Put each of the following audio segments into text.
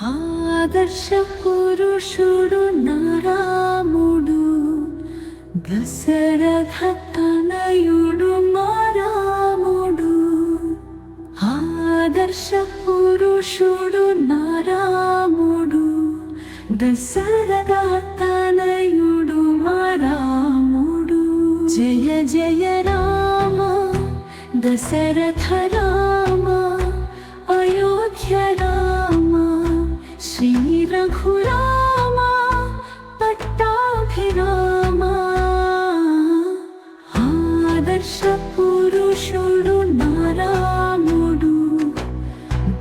ఆదర్శ పురుషుడు నారాముడు, దశరథ తనయుడు మారాముడు. ఆదర్శ పురుషుడు నారాముడు, దశరథ తనయుడు మారాముడు. జయ జయ రామ దశరథ రామ, అయోధ్య రామ శ్రీ రఘురామ పట్టాభిరామ. ఆదర్శ పురుషుడు నారాముడు,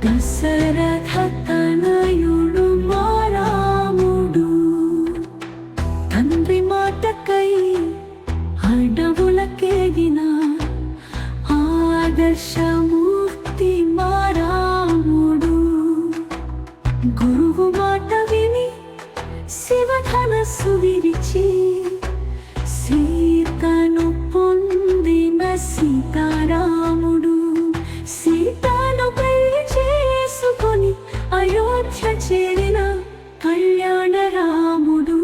దశరథ తనయుడు మారాముడు. తండ్రి మాటకై అడవులకేగిన ఆదర్శమూర్తి మారాముడు. గురువు మాట విని శివధనస్సు విరిచి సీతను పొందిన సీతారాముడు. సీతను పెళ్లి చేసుకొని అయోధ్య చేరిన కళ్యాణ రాముడు.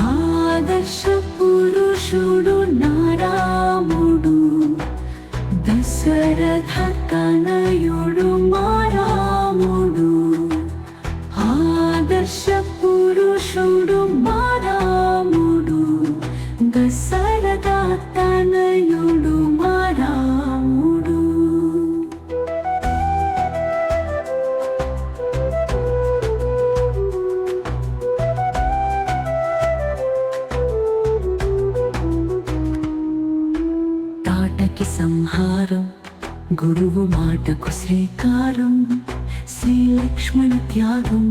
ఆదర్శ పురుషుడు నారాముడు, దశరథ తనయుడు మారాముడు. ఆదర్శ పురుషుడు మారాముడు, దశరథ తనయుడు మారాముడు. తాటకి సంహారం, గురువు మాటకు శ్రీకారం, శ్రీ లక్ష్మణ త్యాగం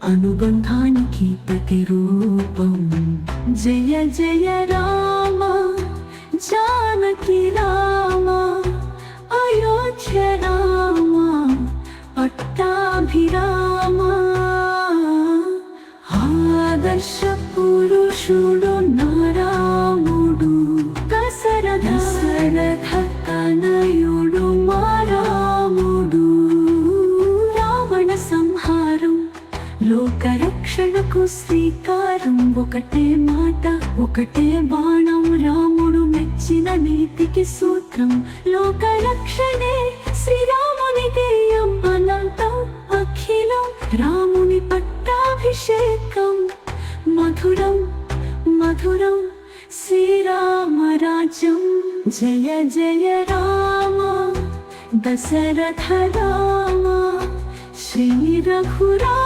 అనుబంధానికి ప్రతిరూపం. జయ జయ రామ జానకి రామ, అయోధ్య రామ పట్టాభిరామ. ఆదర్శ పురుషుడు నారాముడు, దశరథ తనయుడు మారాముడు. రావణ సంహారం, లోకరక్షణకు శ్రీకారం. ఒకటే మాట ఒకటే బాణం, రాముడు మెచ్చిన నీతికి సూత్రం. లోకరక్షణే శ్రీరాముని ధ్యేయం, అనంతం అఖిలం రాముని పట్టాభిషేకం. మధురం మధురం శ్రీరామరాజ్యం. జయ జయ రామ దశరథ రామ శ్రీ రఘురామ